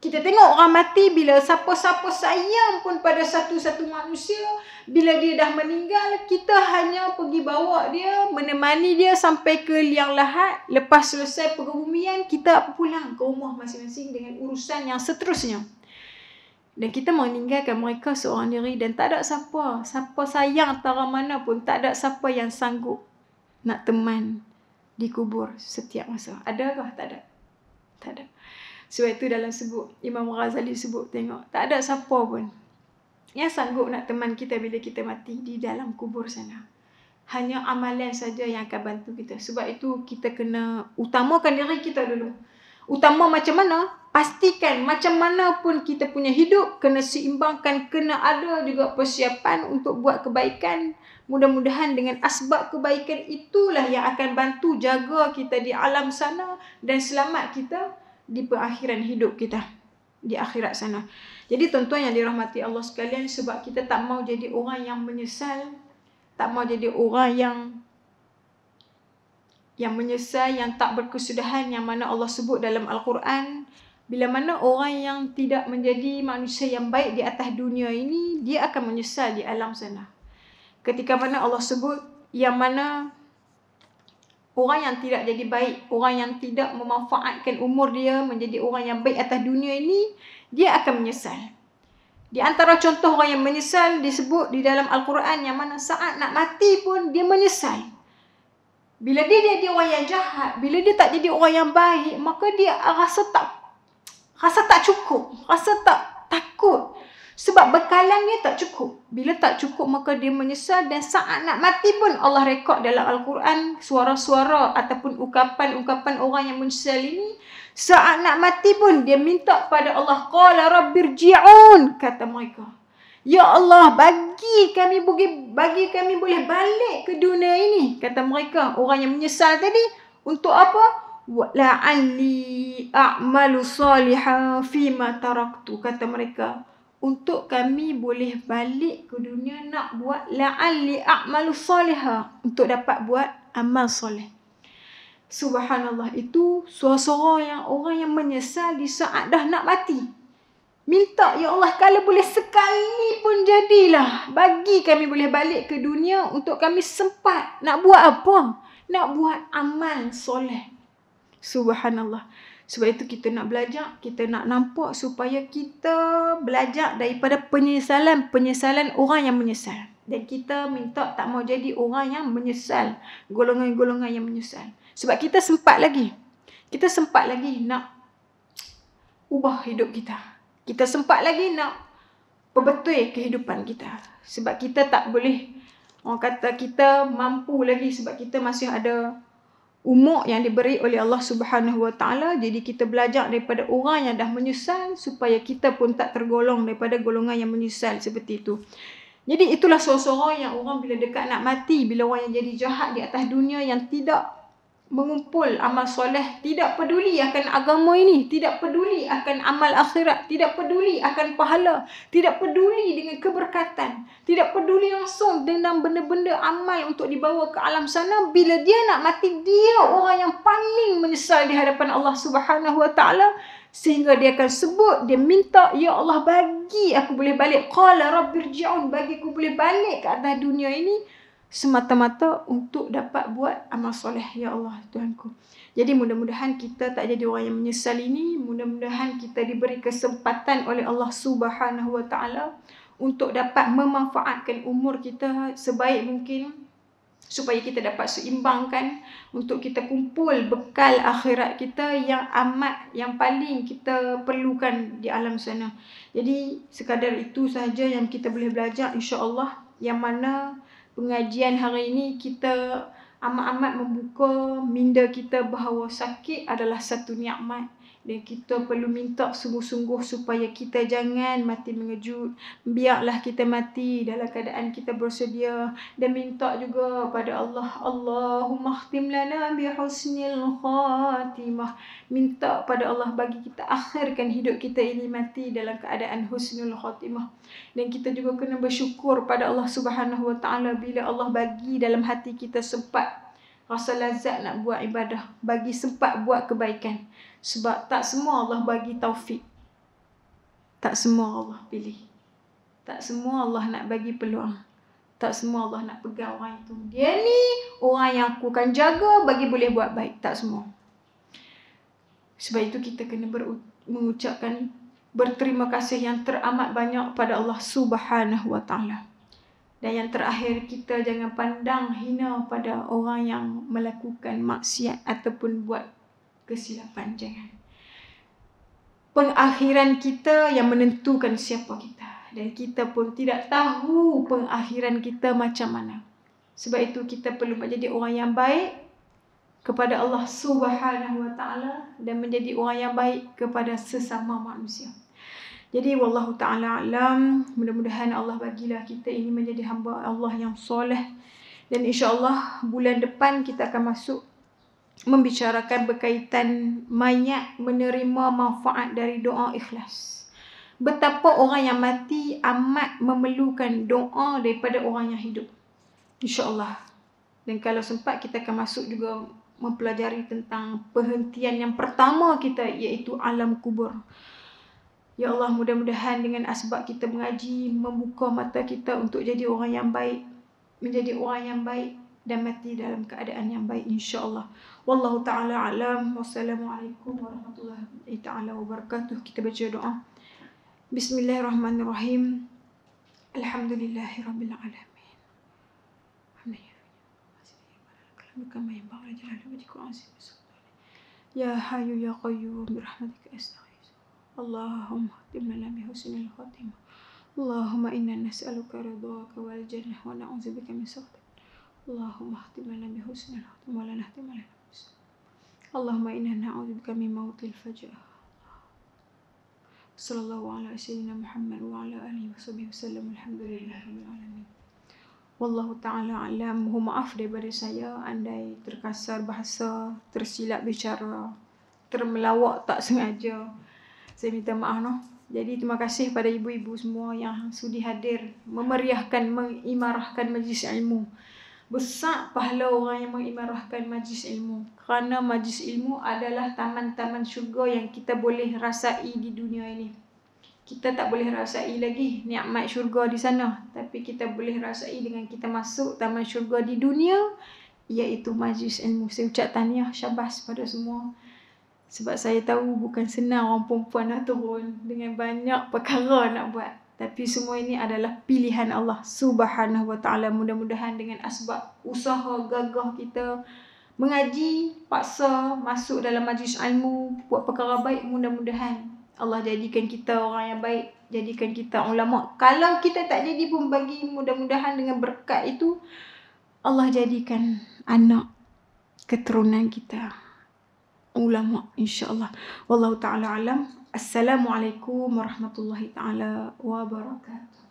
Kita tengok orang mati, bila siapa-siapa sayang pun pada satu-satu manusia, bila dia dah meninggal, kita hanya pergi bawa dia, menemani dia sampai ke liang lahat. Lepas selesai perkebumian, kita pulang ke rumah masing-masing dengan urusan yang seterusnya. Dan kita meninggalkan mereka seorang diri, dan tak ada siapa sayang antara mana pun, tak ada siapa yang sanggup nak teman di kubur setiap masa. Adakah? Tak ada. Tak ada. Sebab itu dalam sebut, Imam Ghazali sebut, tengok, tak ada siapa pun yang sanggup nak teman kita bila kita mati di dalam kubur sana. Hanya amalan saja yang akan bantu kita. Sebab itu kita kena utamakan diri kita dulu. Utama macam mana? Pastikan macam mana pun kita punya hidup, kena seimbangkan, kena ada juga persiapan untuk buat kebaikan. Mudah-mudahan dengan asbab kebaikan itulah yang akan bantu jaga kita di alam sana dan selamat kita di perakhiran hidup kita di akhirat sana. Jadi tuan-tuan yang dirahmati Allah sekalian, sebab kita tak mau jadi orang yang menyesal, tak mau jadi orang yang menyesal, yang tak berkesudahan, yang mana Allah sebut dalam Al-Quran, bila mana orang yang tidak menjadi manusia yang baik di atas dunia ini, dia akan menyesal di alam sana. Ketika mana Allah sebut yang mana orang yang tidak jadi baik, orang yang tidak memanfaatkan umur dia menjadi orang yang baik atas dunia ini, dia akan menyesal. Di antara contoh orang yang menyesal disebut di dalam Al-Quran, yang mana saat nak mati pun dia menyesal. Bila dia jadi orang yang jahat, bila dia tak jadi orang yang baik, maka dia rasa tak cukup, rasa tak takut. Sebab bekalan dia tak cukup. Bila tak cukup, maka dia menyesal. Dan saat nak mati pun Allah rekod dalam Al-Quran suara-suara ataupun ungkapan-ungkapan orang yang menyesal ini. Saat nak mati pun dia minta pada Allah, qala rabbirji'un, kata mereka, ya Allah, bagi kami boleh balik ke dunia ini, kata mereka, orang yang menyesal tadi. Untuk apa? La'alli a'malu salihan fima taraktu, kata mereka, untuk kami boleh balik ke dunia nak buat la'alli a'malu salihah, untuk dapat buat amal soleh. Subhanallah, itu suara-suara yang orang yang menyesal di saat dah nak mati. Minta, ya Allah, kalau boleh sekali pun jadilah, bagi kami boleh balik ke dunia untuk kami sempat nak buat apa? Nak buat amal soleh. Subhanallah. Sebab itu kita nak belajar, kita nak nampak supaya kita belajar daripada penyesalan orang yang menyesal. Dan kita minta tak mau jadi orang yang menyesal, golongan-golongan yang menyesal. Sebab kita sempat lagi nak ubah hidup kita. Kita sempat lagi nak perbetul kehidupan kita. Sebab kita tak boleh, orang kata kita mampu lagi, sebab kita masih ada umur yang diberi oleh Allah Subhanahu Wa Taala. Jadi kita belajar daripada orang yang dah menyesal supaya kita pun tak tergolong daripada golongan yang menyesal seperti itu. Jadi itulah suara-suara yang orang bila dekat nak mati, bila orang yang jadi jahat di atas dunia, yang tidak mengumpul amal soleh, tidak peduli akan agama ini, tidak peduli akan amal akhirat, tidak peduli akan pahala, tidak peduli dengan keberkatan, tidak peduli langsung dengan benda-benda amal untuk dibawa ke alam sana. Bila dia nak mati, dia orang yang paling menyesal di hadapan Allah Subhanahu Wa Taala, sehingga dia akan sebut, dia minta, ya Allah, bagi aku boleh balik, qala rabbirji'un, bagi aku boleh balik ke atas dunia ini semata-mata untuk dapat buat amal soleh, ya Allah Tuhanku. Jadi mudah-mudahan kita tak jadi orang yang menyesal ini. Mudah-mudahan kita diberi kesempatan oleh Allah Subhanahu Wa Taala untuk dapat memanfaatkan umur kita sebaik mungkin, supaya kita dapat seimbangkan untuk kita kumpul bekal akhirat kita yang paling kita perlukan di alam sana. Jadi sekadar itu sahaja yang kita boleh belajar, insya-Allah, yang mana pengajian hari ini kita amat-amat membuka minda kita bahawa sakit adalah satu nikmat Dan kita perlu minta sungguh-sungguh supaya kita jangan mati mengejut. Biarlah kita mati dalam keadaan kita bersedia. Dan minta juga pada Allah, Allahumma khtim lana bi husnil khatimah. Minta pada Allah bagi kita akhirkan hidup kita ini mati dalam keadaan husnul khatimah. Dan kita juga kena bersyukur pada Allah Subhanahu Wa Taala bila Allah bagi dalam hati kita sempat rasa lazat nak buat ibadah, bagi sempat buat kebaikan. Sebab tak semua Allah bagi taufik. Tak semua Allah pilih. Tak semua Allah nak bagi peluang. Tak semua Allah nak pegang orang itu. Dia ni orang yang aku akan jaga bagi boleh buat baik. Tak semua. Sebab itu kita kena mengucapkan berterima kasih yang teramat banyak pada Allah Subhanahu Wa Taala. Dan yang terakhir, kita jangan pandang hina pada orang yang melakukan maksiat ataupun buat kesilapan. Jangan. Pengakhiran kita yang menentukan siapa kita. Dan kita pun tidak tahu pengakhiran kita macam mana. Sebab itu kita perlu menjadi orang yang baik kepada Allah Subhanahu Wa Taala dan menjadi orang yang baik kepada sesama manusia. Jadi wallahu ta'ala alam, mudah-mudahan Allah bagilah kita ini menjadi hamba Allah yang soleh. Dan insyaAllah bulan depan kita akan masuk membicarakan berkaitan mayat menerima manfaat dari doa ikhlas. Betapa orang yang mati amat memerlukan doa daripada orang yang hidup. InsyaAllah. Dan kalau sempat kita akan masuk juga mempelajari tentang penghentian yang pertama kita, iaitu alam kubur. Ya Allah, mudah-mudahan dengan asbab kita mengaji, membuka mata kita untuk jadi orang yang baik. Menjadi orang yang baik dan mati dalam keadaan yang baik, insyaAllah. Wallahu ta'ala alam. Wassalamualaikum warahmatullahi ta'ala wabarakatuh. Kita baca doa. Bismillahirrahmanirrahim. Alhamdulillahirrabbilalamin. Ya Hayyu Ya Qayyum birahmatika astaghfir. Allahumma khtim lana bi husnil khatimah. Allahumma inna nas'aluka ridhaka wal jannah wa na'udzubika min sakhatik. Allahumma khtim lana bi husnil khatimah wa la nahtim lana. Allahumma inna na'udzubika min mautil faja'ah. Sallallahu ala sayyidina Muhammad wa ala alihi wa sahbihi wasallam. Alhamdulillahirabbil alamin. Wallahu ta'ala alam. Mohon maaf daripada saya andai terkasar bahasa, tersilap bicara, termelawak tak sengaja. Saya minta maaf noh. Jadi terima kasih pada ibu-ibu semua yang sudi hadir memeriahkan, mengimarahkan majlis ilmu. Besar pahala orang yang mengimarahkan majlis ilmu. Kerana majlis ilmu adalah taman-taman syurga yang kita boleh rasai di dunia ini. Kita tak boleh rasai lagi nikmat syurga di sana, tapi kita boleh rasai dengan kita masuk taman syurga di dunia, iaitu majlis ilmu. Saya ucap tahniah, syabas pada semua. Sebab saya tahu bukan senang orang perempuan nak turun dengan banyak perkara nak buat. Tapi semua ini adalah pilihan Allah Subhanahu Wa Taala. Mudah-mudahan dengan asbab usaha gagah kita mengaji, paksa masuk dalam majlis ilmu, buat perkara baik, mudah-mudahan Allah jadikan kita orang yang baik, jadikan kita ulama. Kalau kita tak jadi pun, bagi mudah-mudahan dengan berkat itu Allah jadikan anak keturunan kita ulama, insyaAllah. Wallahu ta'ala alam. Assalamualaikum warahmatullahi ta'ala wabarakatuh.